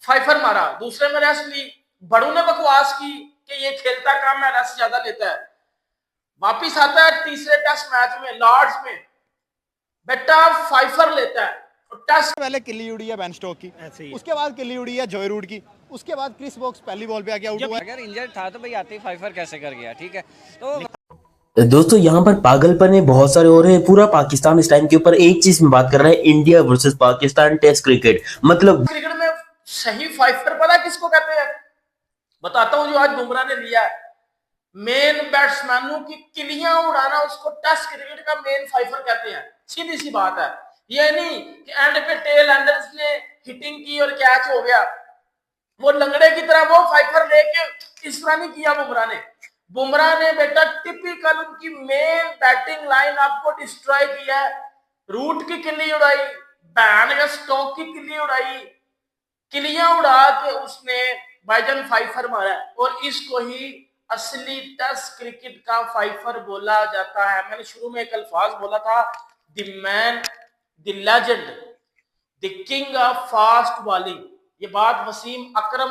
Fifer मारा, दूसरे में रेस्ट ली, बड़ू ने बकवास की कि ये खेलता कम है, रेस्ट ज्यादा लेता है। वापिस आता है तीसरे टेस्ट मैच में लॉर्ड्स में, बेटा फाइफर लेता है। टेस्ट पहले किल्ली उड़ी है बेन स्टोक की, उसके बाद किल्ली उड़ी है जॉय रूट की, उसके बाद क्रिस वोक्स पहली बॉल पे आके आउट हुआ। अगर इंजर्ड था तो भाई आते ही फाइफर कैसे कर गया, ठीक है। तो दोस्तों यहाँ पर पागलपन है बहुत सारे हो रहे हैं। पूरा पाकिस्तान इस टाइम के ऊपर एक चीज में बात कर रहा है, India versus Pakistan test cricket. मतलब क्रिकेट में सही फाइफर पता किसको कहते हैं? बताता हूं, जो आज बुमराह ने लिया है। मेन बैट्समैनों की किलियां उड़ाना, उसको टेस्ट क्रिकेट का मेन फाइफर कहते हैं। सीधी सी बात है। ये नहीं कि एंड पे टेल एंडर्स ने हिटिंग की और कैच हो गया, वो लंगड़े की तरह वो फाइफर लेके इस तरह नहीं किया बुमराह ने बेटा टिपिकल उनकी मेन बैटिंग लाइन आपको डिस्ट्रॉय किया है। रूट की किल्ली उड़ाई, बैन का स्टोक की किल्ली उड़ाई, किलियां उड़ा के उसने भाईजान फाइफर मारा है। और इसको ही असली टेस्ट क्रिकेट का फाइफर बोला जाता है। मैंने शुरू में एक अल्फाज बोला था, the man, the legend, the king of fast bowling. ये बात वसीम अकरम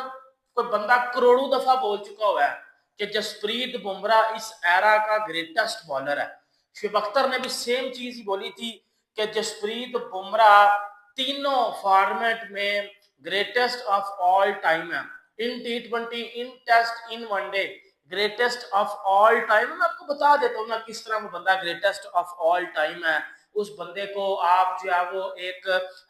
कोई बंदा करोड़ों दफा बोल चुका हुआ है कि जसप्रीत बुमराह इस एरा का ग्रेटेस्ट बॉलर है। शुएब अख्तर ने भी सेम चीज ही बोली थी कि जसप्रीत बुमराह तीनों फॉर्मेट में ग्रेटेस्ट ऑफ ऑल टाइम है। In T20, in test, in one day, greatest of all time. मैं आपको बता देता हूँ ना किस तरह वो बंदा ग्रेटेस्ट ऑफ ऑल टाइम है। उस बंदे को आप जो है वो एक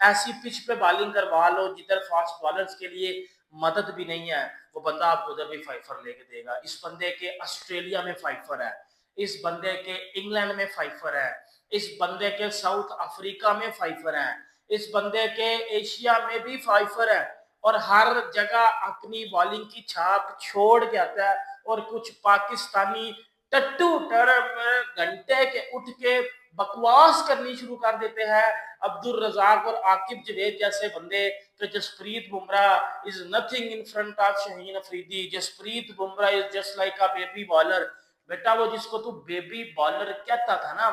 ऐसी पिच पे बॉलिंग करवा लो जिधर फास्ट बॉलर्स के लिए मदद भी नहीं है, वो बंदा आपको उधर भी फाइफर लेके देगा। इस बंदे के ऑस्ट्रेलिया में फाइफर है, इस बंदे के इंग्लैंड में फाइफर है, इस बंदे के साउथ अफ्रीका में फाइफर है, इस बंदे के एशिया में भी फाइफर है। और हर जगह अपनी बॉलिंग की छाप छोड़ के आता है। और कुछ पाकिस्तानी टट्टू घंटे के उठ के बकवास करनी शुरू कर देते हैं, अब्दुल रजाक और आकिब जवेद जैसे बंदे, कि Jasprit Bumrah is nothing in front of Shaheen Afridi, Jasprit Bumrah is just like a baby bowler. बेटा वो जिसको तू बेबी बॉलर कहता था ना,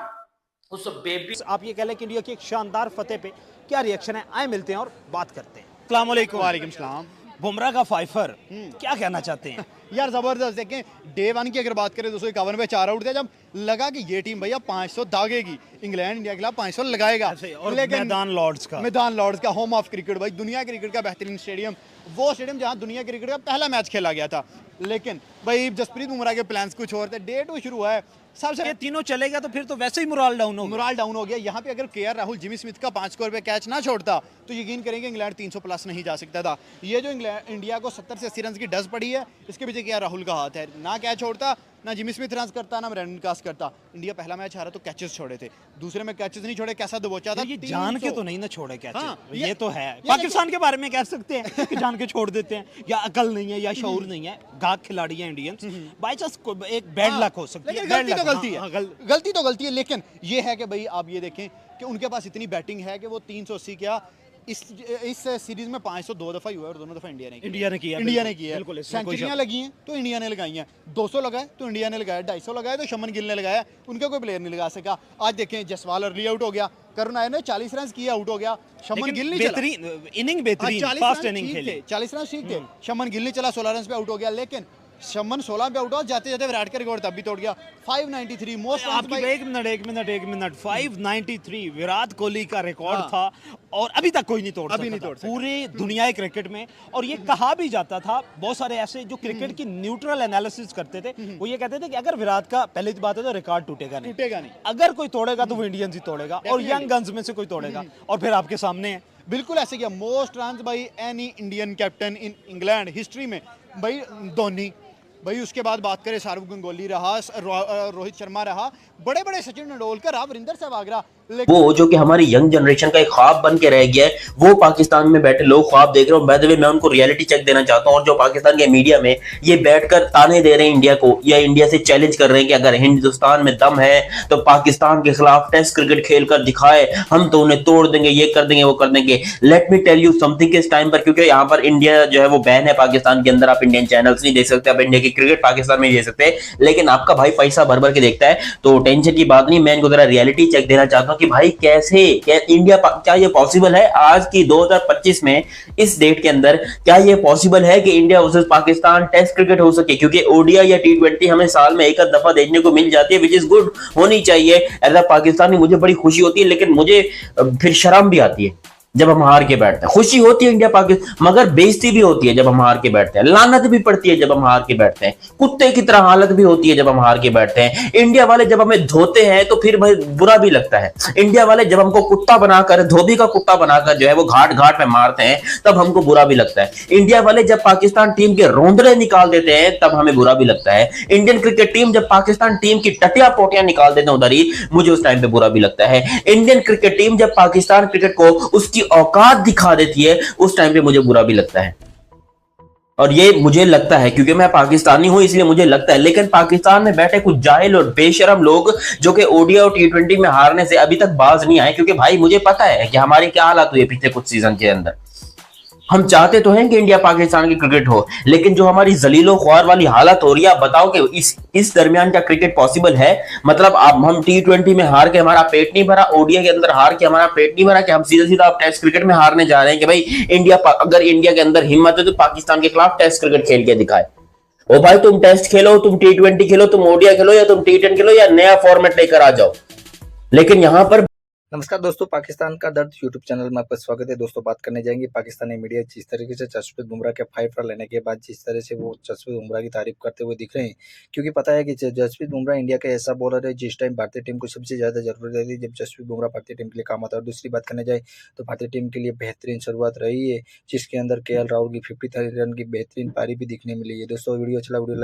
उस बेबी। आप ये कह लें कि इंडिया की एक शानदार फतेह पे क्या रिएक्शन है, आए मिलते हैं और बात करते हैं। अस्सलाम वालेकुम। वालेकुम सलाम। बुमराह का फाइफर क्या कहना चाहते हैं? यार जबरदस्त। देखें डे वन की अगर बात करें 251 पे 4 आउट थे, जब लगा कि ये टीम भैया 500 दागेगी, इंग्लैंड इंडिया के खिलाफ 500 लगाएगा। और मैदान लॉर्ड्स का होम ऑफ क्रिकेट, भाई दुनिया क्रिकेट का बेहतरीन स्टेडियम, वो स्टेडियम जहां दुनिया क्रिकेट का पहला मैच खेला गया था। लेकिन भाई जसप्रीत बुमराह के प्लान्स कुछ और थे। डे 2 शुरू हुआ है, सबसे ये तीनों चलेगा तो फिर तो वैसे ही मोराल डाउन हो गया। यहाँ पे अगर केआर राहुल जिमी स्मिथ का 5 स्कोर पे कैच ना छोड़ता तो यकीन करेंगे इंग्लैंड 300 प्लस नहीं जा सकता था। ये जो इंडिया को 70 से 80 रन की डज पड़ी है, इसके पीछे केआर राहुल का हाथ है। ना कैच छोड़ता, ना जिमी स्मिथ रन करता, ना ब्रेंडन कास्ट करता। इंडिया पहला मैच हारा तो कैचेस छोड़े थे, दूसरे में कैचेस नहीं छोड़े, कैसा दबोचा था। ये जान के तो नहीं ना छोड़े कैचेस। हाँ, ये तो है पाकिस्तान के बारे में कह सकते हैं कि जान के छोड़ देते हैं, या अकल नहीं है या शऊर नहीं है। गाक खिलाड़ी है इंडियंस, बाई चांस एक बैड लक हो सकती है। गलती तो गलती है। लेकिन ये है कि भाई आप ये देखें कि उनके पास इतनी बैटिंग है कि वो 380 क्या इस सीरीज में 500 2 दफा हुआ है और दोनों दफा इंडिया ने किया है। सेंचुरियां लगी हैं तो इंडिया ने लगाई हैं, 200 लगाए तो इंडिया ने लगाया, 250 लगाए तो शमन गिल ने लगाया, उनका कोई प्लेयर नहीं लगा सका। आज देखें जसवाल अर्ली आउट हो गया, करुण नायर ने 40 रन किया, आउट हो गया, शमन गिल नहीं चला। 40 रन ठीक थे, शमन गिल नहीं चला, 16 रन पे आउट हो गया। लेकिन शमन 16 पे आउट हुआ, जाते जाते विराट का रिकॉर्ड तब भी तोड़ गया। 593 मोस्ट। एक मिनट 593 विराट कोहली का रिकॉर्ड था और अभी तक कोई नहीं तोड़ सका पूरे दुनिया क्रिकेट में। और ये कहा भी जाता था, बहुत सारे ऐसे जो क्रिकेट की न्यूट्रल एनालिसिस करते थे, वो ये कहते थे कि अगर विराट का, पहले बात है तो रिकॉर्ड टूटेगा नहीं, अगर कोई तोड़ेगा तो वो इंडियंस ही तोड़ेगा और यंग गन्स में से कोई तोड़ेगा। और फिर आपके सामने है बिल्कुल ऐसे किया। Most run by any Indian captain in England history में भाई धोनी भाई। उसके बाद बात करें सौरव गंगोली रहा, रोहित शर्मा रहा, बड़े बड़े सचिन तेंदुलकर रहा, वरिंदर सहवाग रहा। वो जो कि हमारी यंग जनरेशन का एक ख्वाब बन के रह गया है, वो पाकिस्तान में बैठे लोग ख्वाब देख रहे हो। बाय द वे मैं उनको रियलिटी चेक देना चाहता हूँ। और जो पाकिस्तान के मीडिया में ये बैठकर ताने दे रहे हैं इंडिया को, या इंडिया से चैलेंज कर रहे हैं कि अगर हिंदुस्तान में दम है तो पाकिस्तान के खिलाफ टेस्ट क्रिकेट खेल कर दिखाए, हम तो उन्हें तोड़ देंगे, ये कर देंगे, वो कर देंगे। Let me tell you something इस टाइम पर, क्योंकि यहाँ पर इंडिया जो है वो बैन है पाकिस्तान के अंदर, आप इंडियन चैनल्स नहीं देख सकते, आप इंडिया की क्रिकेट पाकिस्तान में देख सकते हैं। लेकिन आपका भाई पैसा भर भर के देखता है, तो टेंशन की बात नहीं। मैं इनको जरा रियलिटी चेक देना चाहता हूँ। हूँ कि भाई कैसे क्या ये पॉसिबल है आज की 2025 में, इस डेट के अंदर क्या ये पॉसिबल है कि India versus Pakistan test cricket हो सके? क्योंकि ओडीआई या टी20 हमें साल में एक आध दफा देखने को मिल जाती है, विच इज गुड, होनी चाहिए। एज अ पाकिस्तानी मुझे बड़ी खुशी होती है, लेकिन मुझे फिर शर्म भी आती है जब हम हार के बैठते हैं। खुशी होती है इंडिया पाकिस्तान, मगर बेइज्जती भी होती है जब हम हार के बैठते हैं, लानत भी पड़ती है जब हम हार के बैठते हैं, कुत्ते की तरह हालत भी होती है जब हम हार के बैठते हैं। इंडिया वाले जब हमें धोते हैं तो फिर भाई बुरा भी लगता है। इंडिया वाले जब हमको कुत्ता बनाकर, धोबी का कुत्ता बनाकर जो है वो घाट घाट में मारते हैं, तब हमको बुरा भी लगता है। इंडिया वाले जब पाकिस्तान टीम के रोंदड़े निकाल देते हैं तब हमें बुरा भी लगता है। इंडियन क्रिकेट टीम जब पाकिस्तान टीम की टटिया पोटियां निकाल देते हैं उधर ही, मुझे उस टाइम पे बुरा भी लगता है। इंडियन क्रिकेट टीम जब पाकिस्तान क्रिकेट को उसकी औकात दिखा देती है, उस टाइम पे मुझे बुरा भी लगता है। और ये मुझे लगता है क्योंकि मैं पाकिस्तानी हूं, इसलिए मुझे लगता है। लेकिन पाकिस्तान में बैठे कुछ जाहिल और बेशरम लोग जो कि ओडीआई और टी20 में हारने से अभी तक बाज नहीं आए, क्योंकि भाई मुझे पता है कि हमारी क्या हालत हुई है पिछले कुछ सीजन के अंदर। हम चाहते तो हैं कि इंडिया पाकिस्तान की क्रिकेट हो, लेकिन जो हमारी जलीलो ख्वार वाली हालत हो रही है, आप बताओ कि इस दरमियान क्या क्रिकेट पॉसिबल है? मतलब अब हम टी20 में हार के हमारा पेट नहीं भरा, ओडीआई के अंदर हार के हमारा पेट नहीं भरा, कि हम सीधा सीधा अब टेस्ट क्रिकेट में हारने जा रहे हैं कि भाई अगर इंडिया के अंदर हिम्मत है तो पाकिस्तान के खिलाफ टेस्ट क्रिकेट खेल के दिखाए। ओ भाई, तुम टेस्ट खेलो, तुम टी20 खेलो, तुम ओडीआई खेलो, या तुम टी10 खेलो, या नया फॉर्मेट लेकर आ जाओ। लेकिन यहां पर नमस्कार दोस्तों, पाकिस्तान का दर्द यूट्यूब चैनल में आपका स्वागत है। दोस्तों, बात करने जाएंगे पाकिस्तानी मीडिया जिस तरीके से जसप्रीत बुमराह के 5 रन लेने के बाद जिस तरह से वो जसप्रीत बुमराह की तारीफ करते हुए दिख रहे हैं, क्योंकि पता है कि जसप्रीत बुमराह इंडिया का ऐसा बॉलर है जिस टाइम भारतीय टीम को सबसे ज़्यादा जरूरत रहती है, जब जसप्रीत बुमराह भारतीय टीम के लिए काम आता है। और दूसरी बात करने जाए तो भारतीय टीम के लिए बेहतरीन शुरुआत रही है, जिसके अंदर केएल राहुल की 53 रन की बेहतरीन पारी भी दिखने मिली है। दोस्तों, वीडियो अच्छा वीडियो